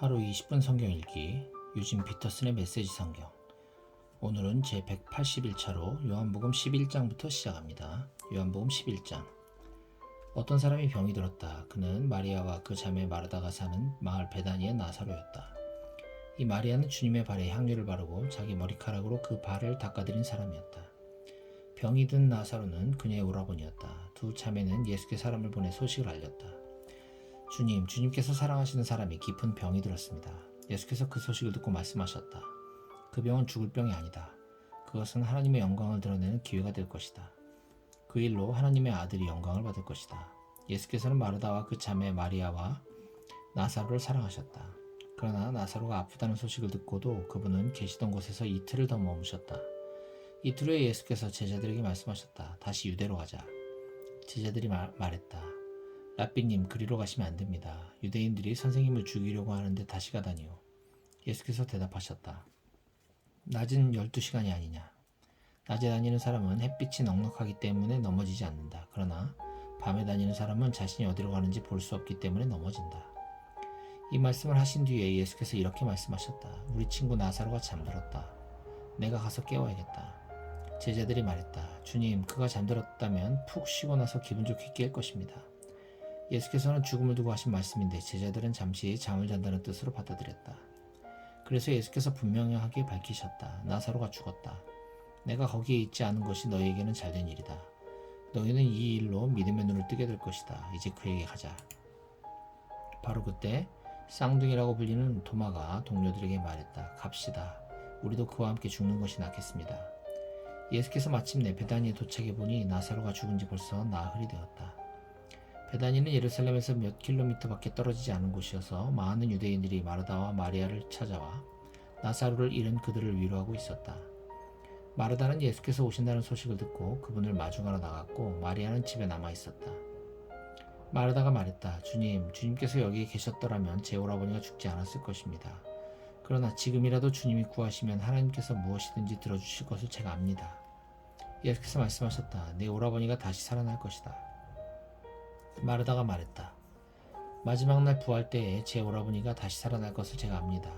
하루 20분 성경 읽기 유진 피터슨의 메시지 성경. 오늘은 제 181차로 요한복음 11장부터 시작합니다. 요한복음 11장. 어떤 사람이 병이 들었다. 그는 마리아와 그 자매 마르다가 사는 마을 베다니의 나사로였다. 이 마리아는 주님의 발에 향유를 바르고 자기 머리카락으로 그 발을 닦아드린 사람이었다. 병이 든 나사로는 그녀의 오라버니였다. 두 자매는 예수께 사람을 보내 소식을 알렸다. 주님께서 사랑하시는 사람이 깊은 병이 들었습니다. 예수께서 그 소식을 듣고 말씀하셨다. 그 병은 죽을 병이 아니다. 그것은 하나님의 영광을 드러내는 기회가 될 것이다. 그 일로 하나님의 아들이 영광을 받을 것이다. 예수께서는 마르다와 그 자매 마리아와 나사로를 사랑하셨다. 그러나 나사로가 아프다는 소식을 듣고도 그분은 계시던 곳에서 이틀을 더 머무셨다. 이틀 후에 예수께서 제자들에게 말씀하셨다. 다시 유대로 가자. 제자들이 말했다. 랍비님, 그리로 가시면 안 됩니다. 유대인들이 선생님을 죽이려고 하는데 다시 가다니요. 예수께서 대답하셨다. 낮은 12시간이 아니냐. 낮에 다니는 사람은 햇빛이 넉넉하기 때문에 넘어지지 않는다. 그러나 밤에 다니는 사람은 자신이 어디로 가는지 볼 수 없기 때문에 넘어진다. 이 말씀을 하신 뒤에 예수께서 이렇게 말씀하셨다. 우리 친구 나사로가 잠들었다. 내가 가서 깨워야겠다. 제자들이 말했다. 주님, 그가 잠들었다면 푹 쉬고 나서 기분 좋게 깰 것입니다. 예수께서는 죽음을 두고 하신 말씀인데 제자들은 잠시 잠을 잔다는 뜻으로 받아들였다. 그래서 예수께서 분명하게 밝히셨다. 나사로가 죽었다. 내가 거기에 있지 않은 것이 너희에게는 잘된 일이다. 너희는 이 일로 믿음의 눈을 뜨게 될 것이다. 이제 그에게 가자. 바로 그때 쌍둥이라고 불리는 도마가 동료들에게 말했다. 갑시다. 우리도 그와 함께 죽는 것이 낫겠습니다. 예수께서 마침내 베다니에 도착해 보니 나사로가 죽은 지 벌써 나흘이 되었다. 베다니는 예루살렘에서 몇 킬로미터밖에 떨어지지 않은 곳이어서 많은 유대인들이 마르다와 마리아를 찾아와 나사로를 잃은 그들을 위로하고 있었다. 마르다는 예수께서 오신다는 소식을 듣고 그분을 마중하러 나갔고 마리아는 집에 남아 있었다. 마르다가 말했다. 주님께서 여기에 계셨더라면 제 오라버니가 죽지 않았을 것입니다. 그러나 지금이라도 주님이 구하시면 하나님께서 무엇이든지 들어주실 것을 제가 압니다. 예수께서 말씀하셨다. 내 오라버니가 다시 살아날 것이다. 마르다가 말했다. 마지막 날 부활 때에 제 오라버니가 다시 살아날 것을 제가 압니다.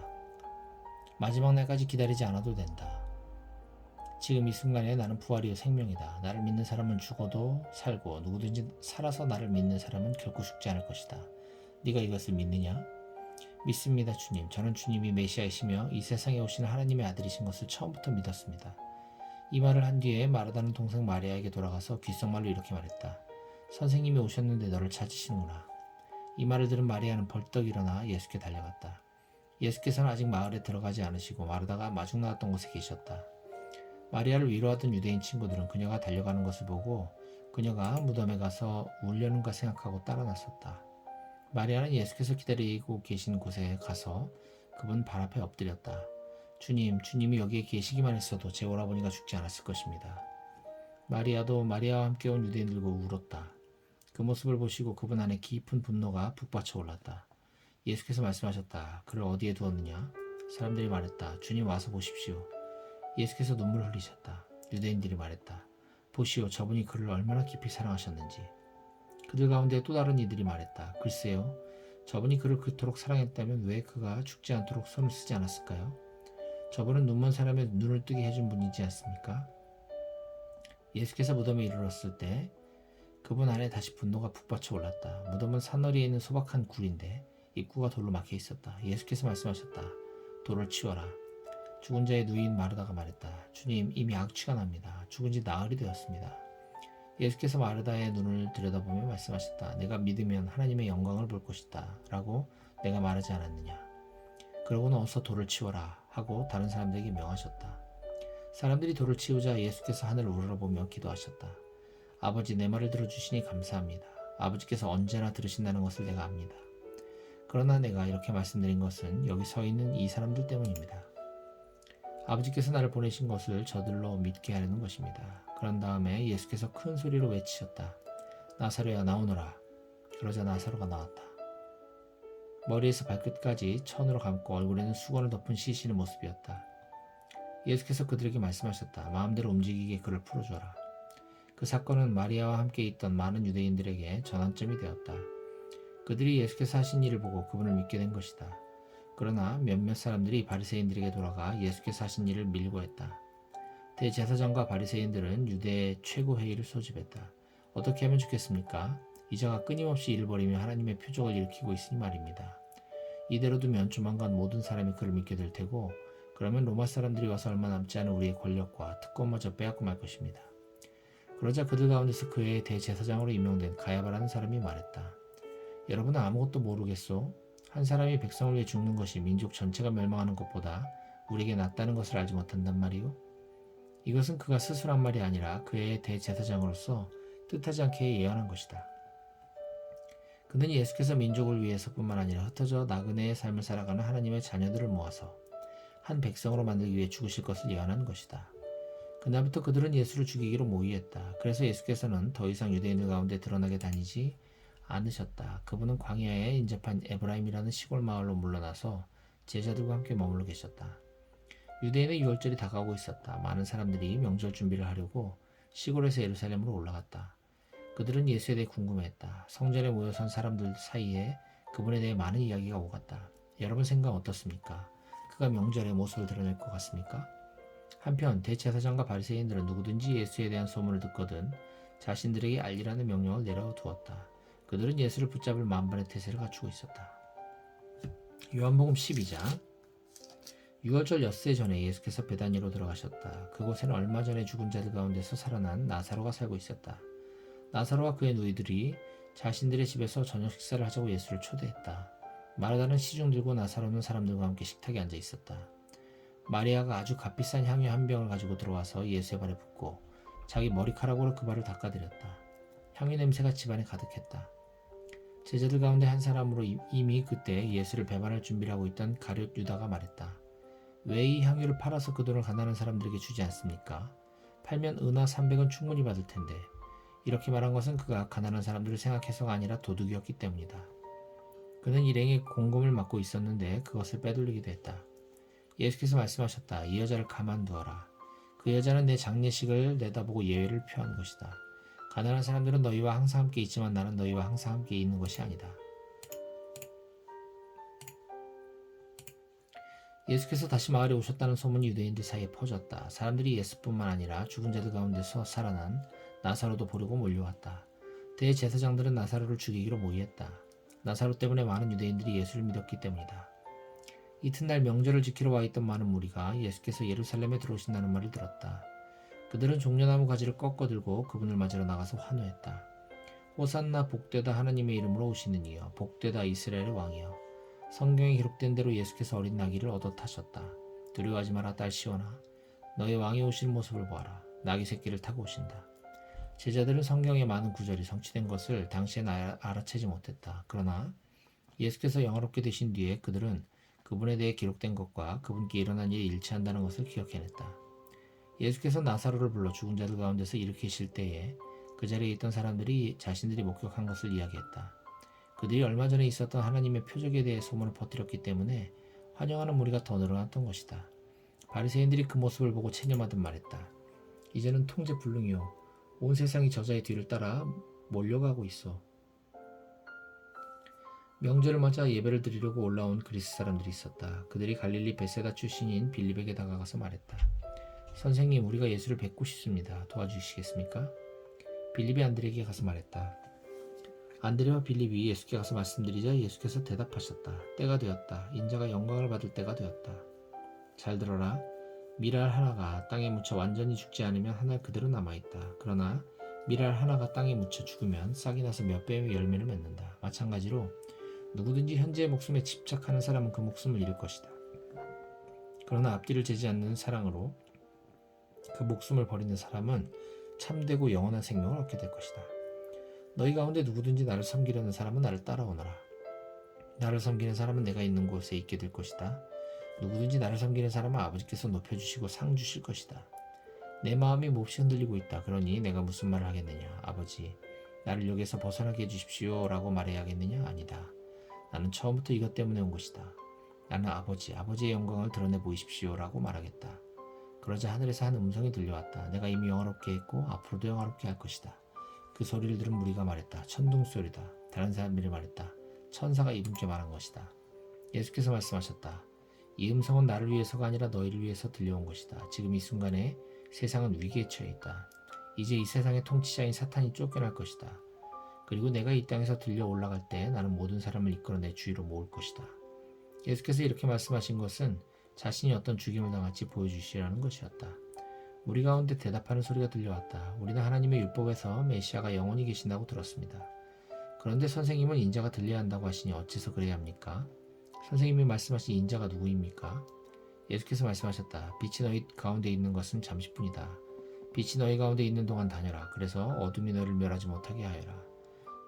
마지막 날까지 기다리지 않아도 된다. 지금 이 순간에 나는 부활이요 생명이다. 나를 믿는 사람은 죽어도 살고 누구든지 살아서 나를 믿는 사람은 결코 죽지 않을 것이다. 네가 이것을 믿느냐? 믿습니다, 주님. 저는 주님이 메시아이시며 이 세상에 오신 하나님의 아들이신 것을 처음부터 믿었습니다. 이 말을 한 뒤에 마르다는 동생 마리아에게 돌아가서 귓속말로 이렇게 말했다. 선생님이 오셨는데 너를 찾으시는구나. 이 말을 들은 마리아는 벌떡 일어나 예수께 달려갔다. 예수께서는 아직 마을에 들어가지 않으시고 마르다가 마중 나왔던 곳에 계셨다. 마리아를 위로하던 유대인 친구들은 그녀가 달려가는 것을 보고 그녀가 무덤에 가서 울려는가 생각하고 따라 나섰다. 마리아는 예수께서 기다리고 계신 곳에 가서 그분 발 앞에 엎드렸다. 주님이 여기에 계시기만 했어도 제 오라버니가 죽지 않았을 것입니다. 마리아도 마리아와 함께 온 유대인들과 울었다. 그 모습을 보시고 그분 안에 깊은 분노가 북받쳐 올랐다. 예수께서 말씀하셨다. 그를 어디에 두었느냐? 사람들이 말했다. 주님 와서 보십시오. 예수께서 눈물을 흘리셨다. 유대인들이 말했다. 보시오, 저분이 그를 얼마나 깊이 사랑하셨는지. 그들 가운데 또 다른 이들이 말했다. 글쎄요, 저분이 그를 그토록 사랑했다면 왜 그가 죽지 않도록 손을 쓰지 않았을까요? 저분은 눈먼 사람의 눈을 뜨게 해준 분이지 않습니까? 예수께서 무덤에 이르렀을 때 그분 안에 다시 분노가 북받쳐 올랐다. 무덤은 산너리에 있는 소박한 굴인데 입구가 돌로 막혀 있었다. 예수께서 말씀하셨다. 돌을 치워라. 죽은 자의 누이인 마르다가 말했다. 주님, 이미 악취가 납니다. 죽은 지 나흘이 되었습니다. 예수께서 마르다의 눈을 들여다보며 말씀하셨다. 내가 믿으면 하나님의 영광을 볼 것이다. 라고 내가 말하지 않았느냐. 그러고는 어서 돌을 치워라 하고 다른 사람들에게 명하셨다. 사람들이 돌을 치우자 예수께서 하늘을 우러러보며 기도하셨다. 아버지, 내 말을 들어주시니 감사합니다. 아버지께서 언제나 들으신다는 것을 내가 압니다. 그러나 내가 이렇게 말씀드린 것은 여기 서 있는 이 사람들 때문입니다. 아버지께서 나를 보내신 것을 저들로 믿게 하려는 것입니다. 그런 다음에 예수께서 큰 소리로 외치셨다. 나사로야, 나오너라. 그러자 나사로가 나왔다. 머리에서 발끝까지 천으로 감고 얼굴에는 수건을 덮은 시신의 모습이었다. 예수께서 그들에게 말씀하셨다. 마음대로 움직이게 그를 풀어줘라. 그 사건은 마리아와 함께 있던 많은 유대인들에게 전환점이 되었다. 그들이 예수께서 하신 일을 보고 그분을 믿게 된 것이다. 그러나 몇몇 사람들이 바리새인들에게 돌아가 예수께서 하신 일을 밀고했다. 대제사장과 바리새인들은 유대 최고 회의를 소집했다. 어떻게 하면 좋겠습니까? 이자가 끊임없이 일을 벌이며 하나님의 표적을 일으키고 있으니 말입니다. 이대로 두면 조만간 모든 사람이 그를 믿게 될 테고 그러면 로마 사람들이 와서 얼마 남지 않은 우리의 권력과 특권마저 빼앗고 말 것입니다. 그러자 그들 가운데서 그의 대제사장으로 임명된 가야바라는 사람이 말했다. 여러분은 아무것도 모르겠소? 한 사람이 백성을 위해 죽는 것이 민족 전체가 멸망하는 것보다 우리에게 낫다는 것을 알지 못한단 말이오? 이것은 그가 스스로 한 말이 아니라 그의 대제사장으로서 뜻하지 않게 예언한 것이다. 그는 예수께서 민족을 위해서뿐만 아니라 흩어져 나그네의 삶을 살아가는 하나님의 자녀들을 모아서 한 백성으로 만들기 위해 죽으실 것을 예언한 것이다. 그날부터 그들은 예수를 죽이기로 모의했다. 그래서 예수께서는 더 이상 유대인들 가운데 드러나게 다니지 않으셨다. 그분은 광야에 인접한 에브라임이라는 시골 마을로 물러나서 제자들과 함께 머물러 계셨다. 유대인의 유월절이 다가오고 있었다. 많은 사람들이 명절 준비를 하려고 시골에서 예루살렘으로 올라갔다. 그들은 예수에 대해 궁금해했다. 성전에 모여 선 사람들 사이에 그분에 대해 많은 이야기가 오갔다. 여러분 생각 어떻습니까? 그가 명절에 모습을 드러낼 것 같습니까? 한편 대제사장과 바리새인들은 누구든지 예수에 대한 소문을 듣거든 자신들에게 알리라는 명령을 내려두었다. 그들은 예수를 붙잡을 만반의 태세를 갖추고 있었다. 요한복음 12장. 유월절 엿새 전에 예수께서 베다니로 들어가셨다. 그곳에는 얼마 전에 죽은 자들 가운데서 살아난 나사로가 살고 있었다. 나사로와 그의 누이들이 자신들의 집에서 저녁 식사를 하자고 예수를 초대했다. 마르다는 시중 들고 나사로는 사람들과 함께 식탁에 앉아 있었다. 마리아가 아주 값비싼 향유 한 병을 가지고 들어와서 예수의 발에 붓고 자기 머리카락으로 그 발을 닦아드렸다. 향유 냄새가 집안에 가득했다. 제자들 가운데 한 사람으로 이미 그때 예수를 배반할 준비를 하고 있던 가룟 유다가 말했다. 왜 이 향유를 팔아서 그 돈을 가난한 사람들에게 주지 않습니까? 팔면 은하 300은 충분히 받을 텐데. 이렇게 말한 것은 그가 가난한 사람들을 생각해서가 아니라 도둑이었기 때문이다. 그는 일행의 공금을 맡고 있었는데 그것을 빼돌리기도 했다. 예수께서 말씀하셨다. 이 여자를 가만두어라. 그 여자는 내 장례식을 내다보고 예외를 표한 것이다. 가난한 사람들은 너희와 항상 함께 있지만 나는 너희와 항상 함께 있는 것이 아니다. 예수께서 다시 마을에 오셨다는 소문이 유대인들 사이에 퍼졌다. 사람들이 예수뿐만 아니라 죽은 자들 가운데서 살아난 나사로도 보려고 몰려왔다. 대제사장들은 나사로를 죽이기로 모의했다. 나사로 때문에 많은 유대인들이 예수를 믿었기 때문이다. 이튿날 명절을 지키러 와 있던 많은 무리가 예수께서 예루살렘에 들어오신다는 말을 들었다. 그들은 종려나무 가지를 꺾어 들고 그분을 맞으러 나가서 환호했다. 호산나 복되다 하나님의 이름으로 오시는 이여 복되다 이스라엘의 왕이여. 성경에 기록된 대로 예수께서 어린 나귀를 얻어 타셨다. 두려워하지 마라 딸 시온아. 너의 왕이 오실 모습을 보아라. 나귀 새끼를 타고 오신다. 제자들은 성경의 많은 구절이 성취된 것을 당시엔 알아채지 못했다. 그러나 예수께서 영화롭게 되신 뒤에 그들은 그분에 대해 기록된 것과 그분께 일어난 일이 일치한다는 것을 기억해냈다. 예수께서 나사로를 불러 죽은 자들 가운데서 일으키실 때에 그 자리에 있던 사람들이 자신들이 목격한 것을 이야기했다. 그들이 얼마 전에 있었던 하나님의 표적에 대해 소문을 퍼뜨렸기 때문에 환영하는 무리가 더 늘어났던 것이다. 바리새인들이 그 모습을 보고 체념하듯 말했다. 이제는 통제불능이요. 온 세상이 저자의 뒤를 따라 몰려가고 있어. 명절을 맞아 예배를 드리려고 올라온 그리스 사람들이 있었다. 그들이 갈릴리 베세다 출신인 빌립에게 다가가서 말했다. 선생님, 우리가 예수를 뵙고 싶습니다. 도와주시겠습니까? 빌립이 안드레에게 가서 말했다. 안드레와 빌립이 예수께 가서 말씀드리자 예수께서 대답하셨다. 때가 되었다. 인자가 영광을 받을 때가 되었다. 잘 들어라. 밀알 하나가 땅에 묻혀 완전히 죽지 않으면 한 알 그대로 남아있다. 그러나 밀알 하나가 땅에 묻혀 죽으면 싹이 나서 몇 배의 열매를 맺는다. 마찬가지로 누구든지 현재의 목숨에 집착하는 사람은 그 목숨을 잃을 것이다. 그러나 앞뒤를 재지 않는 사랑으로 그 목숨을 버리는 사람은 참되고 영원한 생명을 얻게 될 것이다. 너희 가운데 누구든지 나를 섬기려는 사람은 나를 따라오너라. 나를 섬기는 사람은 내가 있는 곳에 있게 될 것이다. 누구든지 나를 섬기는 사람은 아버지께서 높여주시고 상 주실 것이다. 내 마음이 몹시 흔들리고 있다. 그러니 내가 무슨 말을 하겠느냐. 아버지, 나를 여기에서 벗어나게 해주십시오 라고 말해야겠느냐. 아니다. 나는 처음부터 이것 때문에 온 것이다. 나는 아버지의 영광을 드러내 보이십시오 라고 말하겠다. 그러자 하늘에서 한 음성이 들려왔다. 내가 이미 영화롭게 했고 앞으로도 영화롭게 할 것이다. 그 소리를 들은 무리가 말했다. 천둥소리다. 다른 사람들이 말했다. 천사가 이분께 말한 것이다. 예수께서 말씀하셨다. 이 음성은 나를 위해서가 아니라 너희를 위해서 들려온 것이다. 지금 이 순간에 세상은 위기에 처해 있다. 이제 이 세상의 통치자인 사탄이 쫓겨날 것이다. 그리고 내가 이 땅에서 들려 올라갈 때 나는 모든 사람을 이끌어 내 주위로 모을 것이다. 예수께서 이렇게 말씀하신 것은 자신이 어떤 죽임을 당할지 보여주시라는 것이었다. 우리 가운데 대답하는 소리가 들려왔다. 우리는 하나님의 율법에서 메시아가 영원히 계신다고 들었습니다. 그런데 선생님은 인자가 들려야 한다고 하시니 어째서 그래야 합니까? 선생님이 말씀하신 인자가 누구입니까? 예수께서 말씀하셨다. 빛이 너희 가운데 있는 것은 잠시뿐이다. 빛이 너희 가운데 있는 동안 다녀라. 그래서 어둠이 너희를 멸하지 못하게 하여라.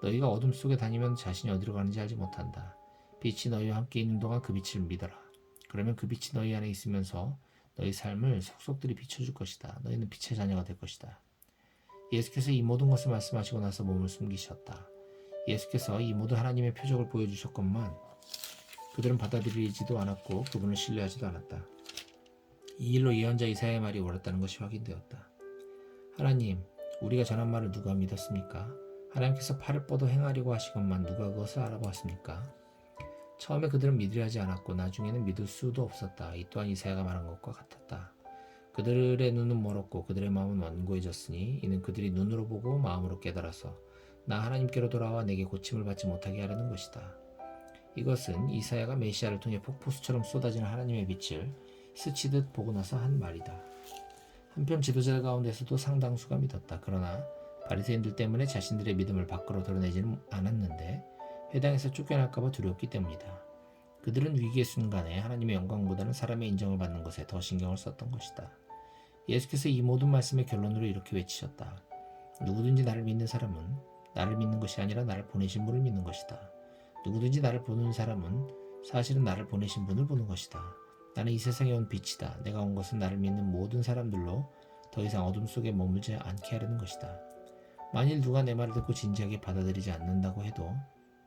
너희가 어둠 속에 다니면 자신이 어디로 가는지 알지 못한다. 빛이 너희와 함께 있는 동안 그 빛을 믿어라. 그러면 그 빛이 너희 안에 있으면서 너희 삶을 속속들이 비춰줄 것이다. 너희는 빛의 자녀가 될 것이다. 예수께서 이 모든 것을 말씀하시고 나서 몸을 숨기셨다. 예수께서 이 모든 하나님의 표적을 보여주셨건만 그들은 받아들이지도 않았고 그분을 신뢰하지도 않았다. 이 일로 예언자 이사야의 말이 옳았다는 것이 확인되었다. 하나님, 우리가 전한 말을 누가 믿었습니까? 하나님께서 팔을 뻗어 행하려고 하시건만 누가 그것을 알아보았습니까? 처음에 그들은 믿으려 하지 않았고 나중에는 믿을 수도 없었다. 이 또한 이사야가 말한 것과 같았다. 그들의 눈은 멀었고 그들의 마음은 완고해졌으니 이는 그들이 눈으로 보고 마음으로 깨달아서 나 하나님께로 돌아와 내게 고침을 받지 못하게 하려는 것이다. 이것은 이사야가 메시아를 통해 폭포수처럼 쏟아지는 하나님의 빛을 스치듯 보고 나서 한 말이다. 한편 지도자들 가운데서도 상당수가 믿었다. 그러나 바리새인들 때문에 자신들의 믿음을 밖으로 드러내지는 않았는데 회당에서 쫓겨날까봐 두려웠기 때문이다. 그들은 위기의 순간에 하나님의 영광보다는 사람의 인정을 받는 것에 더 신경을 썼던 것이다. 예수께서 이 모든 말씀의 결론으로 이렇게 외치셨다. 누구든지 나를 믿는 사람은 나를 믿는 것이 아니라 나를 보내신 분을 믿는 것이다. 누구든지 나를 보는 사람은 사실은 나를 보내신 분을 보는 것이다. 나는 이 세상에 온 빛이다. 내가 온 것은 나를 믿는 모든 사람들로 더 이상 어둠 속에 머물지 않게 하려는 것이다. 만일 누가 내 말을 듣고 진지하게 받아들이지 않는다고 해도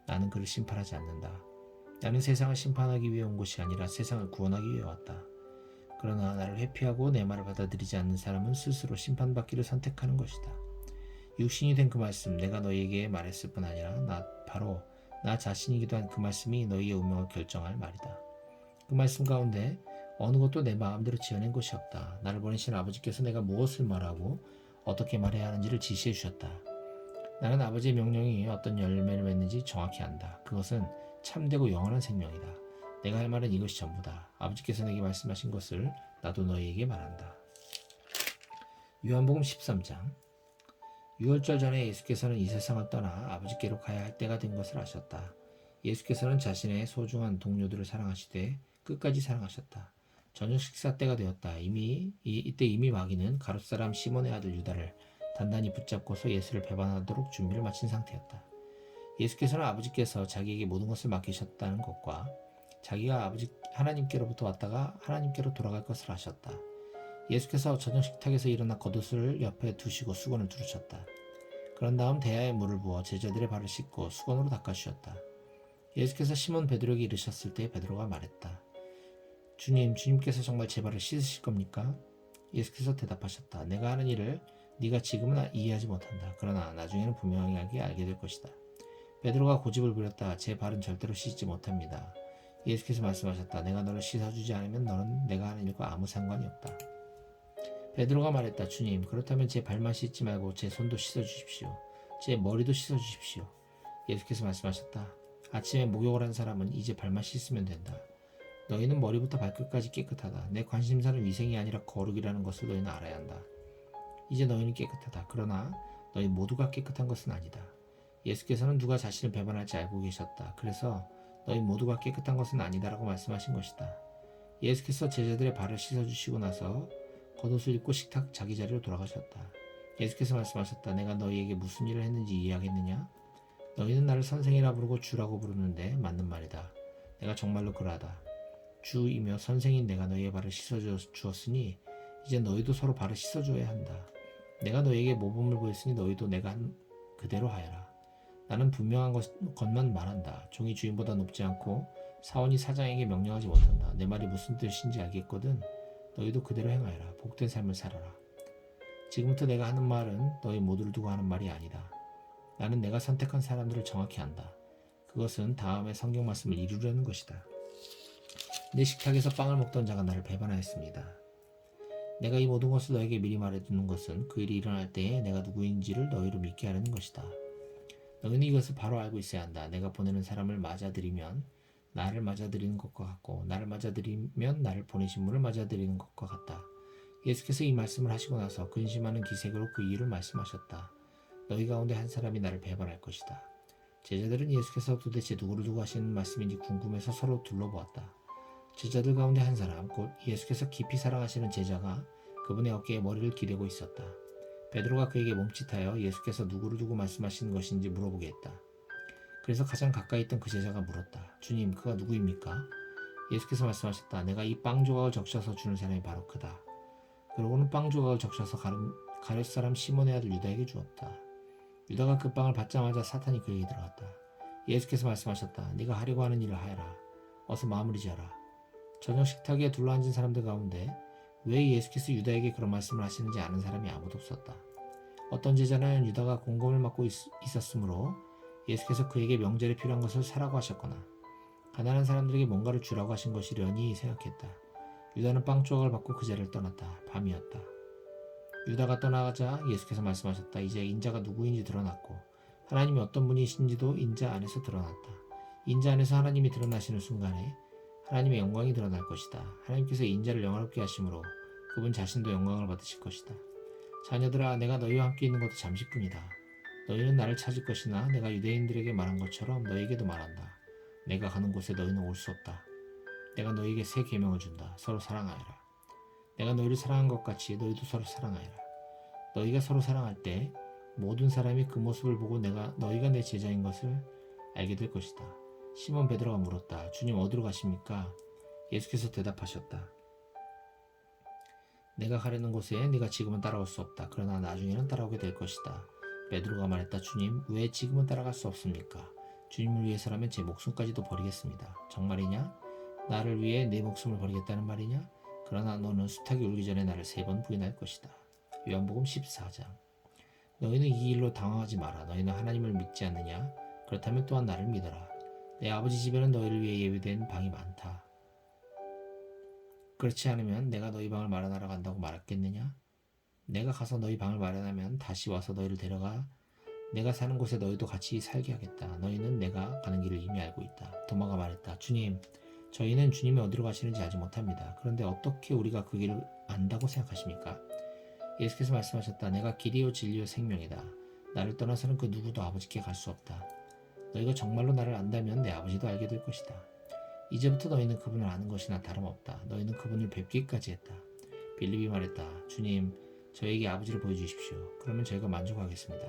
나는 그를 심판하지 않는다. 나는 세상을 심판하기 위해 온 것이 아니라 세상을 구원하기 위해 왔다. 그러나 나를 회피하고 내 말을 받아들이지 않는 사람은 스스로 심판받기를 선택하는 것이다. 육신이 된 그 말씀, 내가 너희에게 말했을 뿐 아니라 바로 나 자신이기도 한 그 말씀이 너희의 운명을 결정할 말이다. 그 말씀 가운데 어느 것도 내 마음대로 지어낸 것이 없다. 나를 보내신 아버지께서 내가 무엇을 말하고 어떻게 말해야 하는지를 지시해 주셨다. 나는 아버지의 명령이 어떤 열매를 맺는지 정확히 안다. 그것은 참되고 영원한 생명이다. 내가 할 말은 이것이 전부다. 아버지께서 내게 말씀하신 것을 나도 너희에게 말한다. 요한복음 13장. 유월절 전에 예수께서는 이 세상을 떠나 아버지께로 가야 할 때가 된 것을 아셨다. 예수께서는 자신의 소중한 동료들을 사랑하시되 끝까지 사랑하셨다. 저녁 식사 때가 되었다. 이때 이미 마귀는 가룟사람 시몬의 아들 유다를 단단히 붙잡고서 예수를 배반하도록 준비를 마친 상태였다. 예수께서는 아버지께서 자기에게 모든 것을 맡기셨다는 것과 자기가 하나님께로부터 왔다가 하나님께로 돌아갈 것을 아셨다. 예수께서 저녁 식탁에서 일어나 겉옷을 옆에 두시고 수건을 두르셨다. 그런 다음 대야에 물을 부어 제자들의 발을 씻고 수건으로 닦아주셨다. 예수께서 시몬 베드로에게 이르셨을 때 베드로가 말했다. 주님께서 정말 제 발을 씻으실 겁니까? 예수께서 대답하셨다. 내가 하는 일을 네가 지금은 이해하지 못한다. 그러나 나중에는 분명하게 알게 될 것이다. 베드로가 고집을 부렸다. 제 발은 절대로 씻지 못합니다. 예수께서 말씀하셨다. 내가 너를 씻어주지 않으면 너는 내가 하는 일과 아무 상관이 없다. 베드로가 말했다. 주님, 그렇다면 제 발만 씻지 말고 제 손도 씻어주십시오. 제 머리도 씻어주십시오. 예수께서 말씀하셨다. 아침에 목욕을 한 사람은 이제 발만 씻으면 된다. 너희는 머리부터 발끝까지 깨끗하다. 내 관심사는 위생이 아니라 거룩이라는 것을 너희는 알아야 한다. 이제 너희는 깨끗하다. 그러나 너희 모두가 깨끗한 것은 아니다. 예수께서는 누가 자신을 배반할지 알고 계셨다. 그래서 너희 모두가 깨끗한 것은 아니다라고 말씀하신 것이다. 예수께서 제자들의 발을 씻어주시고 나서 겉옷을 입고 식탁 자기 자리로 돌아가셨다. 예수께서 말씀하셨다. 내가 너희에게 무슨 일을 했는지 이해하겠느냐? 너희는 나를 선생이라 부르고 주라고 부르는데 맞는 말이다. 내가 정말로 그러하다. 주이며 선생인 내가 너희의 발을 씻어주었으니 이제 너희도 서로 발을 씻어줘야 한다. 내가 너희에게 모범을 보였으니 너희도 내가 한 그대로 하여라. 나는 분명한 것만 말한다. 종이 주인보다 높지 않고 사원이 사장에게 명령하지 못한다. 내 말이 무슨 뜻인지 알겠거든. 너희도 그대로 행하여라. 복된 삶을 살아라. 지금부터 내가 하는 말은 너희 모두를 두고 하는 말이 아니다. 나는 내가 선택한 사람들을 정확히 안다. 그것은 다음의 성경 말씀을 이루려는 것이다. 내 식탁에서 빵을 먹던 자가 나를 배반하였습니다. 내가 이 모든 것을 너에게 미리 말해두는 것은 그 일이 일어날 때에 내가 누구인지를 너희로 믿게 하려는 것이다. 너희는 이것을 바로 알고 있어야 한다. 내가 보내는 사람을 맞아들이면 나를 맞아들이는 것과 같고 나를 맞아들이면 나를 보내신 분을 맞아들이는 것과 같다. 예수께서 이 말씀을 하시고 나서 근심하는 기색으로 그 이유를 말씀하셨다. 너희 가운데 한 사람이 나를 배반할 것이다. 제자들은 예수께서 도대체 누구를 두고 하시는 말씀인지 궁금해서 서로 둘러보았다. 제자들 가운데 한 사람, 곧 예수께서 깊이 사랑하시는 제자가 그분의 어깨에 머리를 기대고 있었다. 베드로가 그에게 멈칫하여 예수께서 누구를 두고 말씀하시는 것인지 물어보게 했다. 그래서 가장 가까이 있던 그 제자가 물었다. 주님, 그가 누구입니까? 예수께서 말씀하셨다. 내가 이 빵 조각을 적셔서 주는 사람이 바로 그다. 그러고는 빵 조각을 적셔서 가룟 사람 시몬의 아들 유다에게 주었다. 유다가 그 빵을 받자마자 사탄이 그에게 들어갔다. 예수께서 말씀하셨다. 네가 하려고 하는 일을 하여라. 어서 마무리 지어라. 저녁 식탁에 둘러앉은 사람들 가운데 왜 예수께서 유다에게 그런 말씀을 하시는지 아는 사람이 아무도 없었다. 어떤 제자는 유다가 공금을 맡고 있었으므로 예수께서 그에게 명절에 필요한 것을 사라고 하셨거나 가난한 사람들에게 뭔가를 주라고 하신 것이려니 생각했다. 유다는 빵 조각을 받고 그 자리를 떠났다. 밤이었다. 유다가 떠나가자 예수께서 말씀하셨다. 이제 인자가 누구인지 드러났고 하나님이 어떤 분이신지도 인자 안에서 드러났다. 인자 안에서 하나님이 드러나시는 순간에 하나님의 영광이 드러날 것이다. 하나님께서 인자를 영화롭게 하심으로 그분 자신도 영광을 받으실 것이다. 자녀들아, 내가 너희와 함께 있는 것도 잠시뿐이다. 너희는 나를 찾을 것이나 내가 유대인들에게 말한 것처럼 너희에게도 말한다. 내가 가는 곳에 너희는 올 수 없다. 내가 너희에게 새 계명을 준다. 서로 사랑하여라. 내가 너희를 사랑한 것 같이 너희도 서로 사랑하여라. 너희가 서로 사랑할 때 모든 사람이 그 모습을 보고 너희가 내 제자인 것을 알게 될 것이다. 시몬 베드로가 물었다. 주님, 어디로 가십니까? 예수께서 대답하셨다. 내가 가려는 곳에 네가 지금은 따라올 수 없다. 그러나 나중에는 따라오게 될 것이다. 베드로가 말했다. 주님, 왜 지금은 따라갈 수 없습니까? 주님을 위해서라면 제 목숨까지도 버리겠습니다. 정말이냐? 나를 위해 내 목숨을 버리겠다는 말이냐? 그러나 너는 수탉이 울기 전에 나를 3번 부인할 것이다. 요한복음 14장. 너희는 이 일로 당황하지 마라. 너희는 하나님을 믿지 않느냐? 그렇다면 또한 나를 믿어라. 내 아버지 집에는 너희를 위해 예비된 방이 많다. 그렇지 않으면 내가 너희 방을 마련하러 간다고 말했겠느냐? 내가 가서 너희 방을 마련하면 다시 와서 너희를 데려가 내가 사는 곳에 너희도 같이 살게 하겠다. 너희는 내가 가는 길을 이미 알고 있다. 도마가 말했다. 주님, 저희는 주님이 어디로 가시는지 알지 못합니다. 그런데 어떻게 우리가 그 길을 안다고 생각하십니까? 예수께서 말씀하셨다. 내가 길이요 진리요 생명이다. 나를 떠나서는 그 누구도 아버지께 갈 수 없다. 너희가 정말로 나를 안다면 내 아버지도 알게 될 것이다. 이제부터 너희는 그분을 아는 것이나 다름없다. 너희는 그분을 뵙기까지 했다. 빌립이 말했다. 주님, 저에게 아버지를 보여주십시오. 그러면 저희가 만족하겠습니다.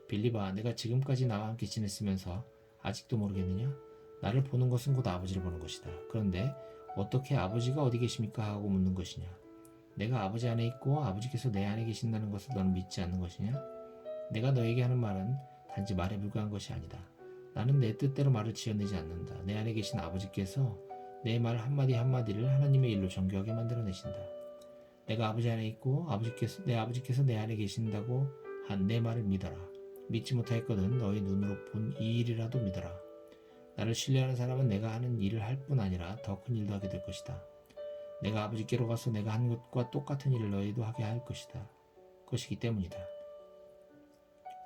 빌립아, 내가 지금까지 나와 함께 지냈으면서 아직도 모르겠느냐? 나를 보는 것은 곧 아버지를 보는 것이다. 그런데 어떻게 아버지가 어디 계십니까? 하고 묻는 것이냐? 내가 아버지 안에 있고 아버지께서 내 안에 계신다는 것을 너는 믿지 않는 것이냐? 내가 너에게 하는 말은 단지 말에 불과한 것이 아니다. 나는 내 뜻대로 말을 지어내지 않는다. 내 안에 계신 아버지께서 내 말 한마디 한마디를 하나님의 일로 정교하게 만들어내신다. 내가 아버지 안에 있고 내 아버지께서 내 안에 계신다고 한 내 말을 믿어라. 믿지 못하였거든 너희 눈으로 본 이 일이라도 믿어라. 나를 신뢰하는 사람은 내가 하는 일을 할 뿐 아니라 더 큰 일도 하게 될 것이다. 내가 아버지께로 가서 내가 한 것과 똑같은 일을 너희도 하게 할 것이기 때문이다.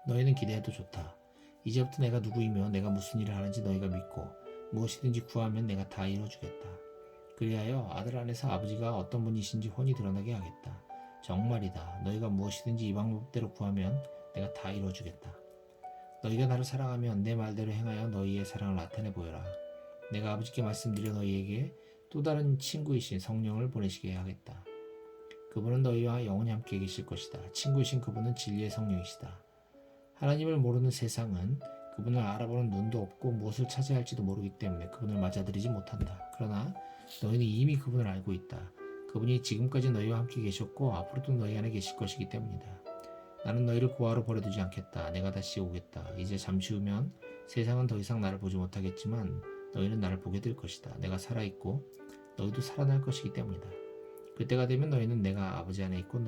너희는 기대해도 좋다. 이제부터 내가 누구이며 내가 무슨 일을 하는지 너희가 믿고 무엇이든지 구하면 내가 다 이루어주겠다. 그리하여 아들 안에서 아버지가 어떤 분이신지 훤히 드러나게 하겠다. 정말이다. 너희가 무엇이든지 이 방법대로 구하면 내가 다 이루어주겠다. 너희가 나를 사랑하면 내 말대로 행하여 너희의 사랑을 나타내 보여라. 내가 아버지께 말씀드려 너희에게 또 다른 친구이신 성령을 보내시게 하겠다. 그분은 너희와 영원히 함께 계실 것이다. 친구이신 그분은 진리의 성령이시다. 하나님을 모르는 세상은 그분을 알아보는 눈도 없고 무엇을 찾아야 할지도 모르기 때문에 그분을 맞아들이지 못한다. 그러나 너희는 이미 그분을 알고 있다. 그분이 지금까지 너희와 함께 계셨고 앞으로도 너희 안에 계실 것이기 때문이다. 나는 너희를 고아로 버려두지 않겠다. 내가 다시 오겠다. 이제 잠시 후면 세상은 더 이상 나를 보지 못하겠지만 너희는 나를 보게 될 것이다. 내가 살아있고 너희도 살아날 것이기 때문이다. 그때가 되면 너희는 내가 아버지 안에 있고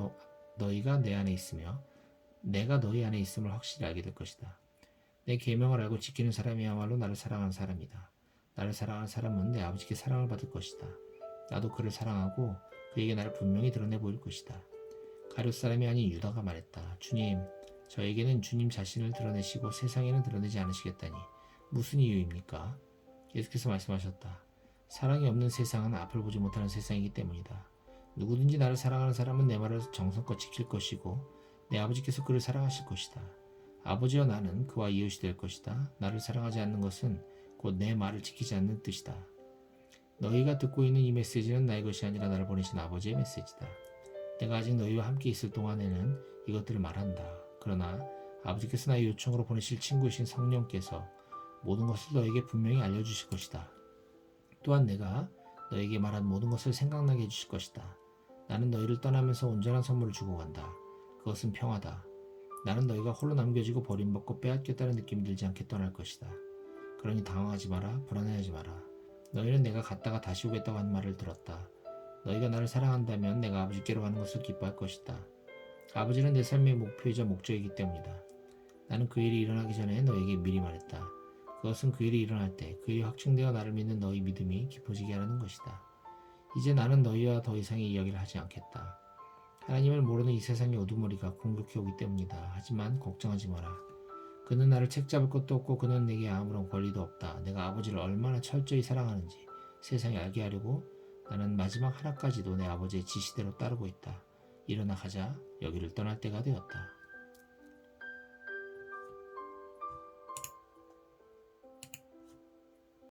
너희가 내 안에 있으며 내가 너희 안에 있음을 확실히 알게 될 것이다. 내 계명을 알고 지키는 사람이야말로 나를 사랑하는 사람이다. 나를 사랑하는 사람은 내 아버지께 사랑을 받을 것이다. 나도 그를 사랑하고 그에게 나를 분명히 드러내 보일 것이다. 가룟 사람이 아닌 유다가 말했다. 주님, 저에게는 주님 자신을 드러내시고 세상에는 드러내지 않으시겠다니 무슨 이유입니까? 예수께서 말씀하셨다. 사랑이 없는 세상은 앞을 보지 못하는 세상이기 때문이다. 누구든지 나를 사랑하는 사람은 내 말을 정성껏 지킬 것이고 내 아버지께서 그를 사랑하실 것이다. 아버지와 나는 그와 이웃이 될 것이다. 나를 사랑하지 않는 것은 곧 내 말을 지키지 않는 뜻이다. 너희가 듣고 있는 이 메시지는 나의 것이 아니라 나를 보내신 아버지의 메시지다. 내가 아직 너희와 함께 있을 동안에는 이것들을 말한다. 그러나 아버지께서 나의 요청으로 보내실 친구이신 성령께서 모든 것을 너에게 분명히 알려주실 것이다. 또한 내가 너에게 말한 모든 것을 생각나게 해주실 것이다. 나는 너희를 떠나면서 온전한 선물을 주고 간다. 그것은 평화다. 나는 너희가 홀로 남겨지고 버림받고 빼앗겼다는 느낌이 들지 않게 떠날 것이다. 그러니 당황하지 마라. 불안해하지 마라. 너희는 내가 갔다가 다시 오겠다고 한 말을 들었다. 너희가 나를 사랑한다면 내가 아버지께로 가는 것을 기뻐할 것이다. 아버지는 내 삶의 목표이자 목적이기 때문이다. 나는 그 일이 일어나기 전에 너에게 미리 말했다. 그것은 그 일이 일어날 때 그 일이 확증되어 나를 믿는 너희 믿음이 깊어지게 하려는 것이다. 이제 나는 너희와 더 이상의 이야기를 하지 않겠다. 하나님을 모르는 이 세상의 우두머리가 공격해 오기 때문이다. 하지만 걱정하지 마라. 그는 나를 책잡을 것도 없고 그는 내게 아무런 권리도 없다. 내가 아버지를 얼마나 철저히 사랑하는지 세상에 알게 하려고 나는 마지막 하나까지도 내 아버지의 지시대로 따르고 있다. 일어나 가자. 여기를 떠날 때가 되었다.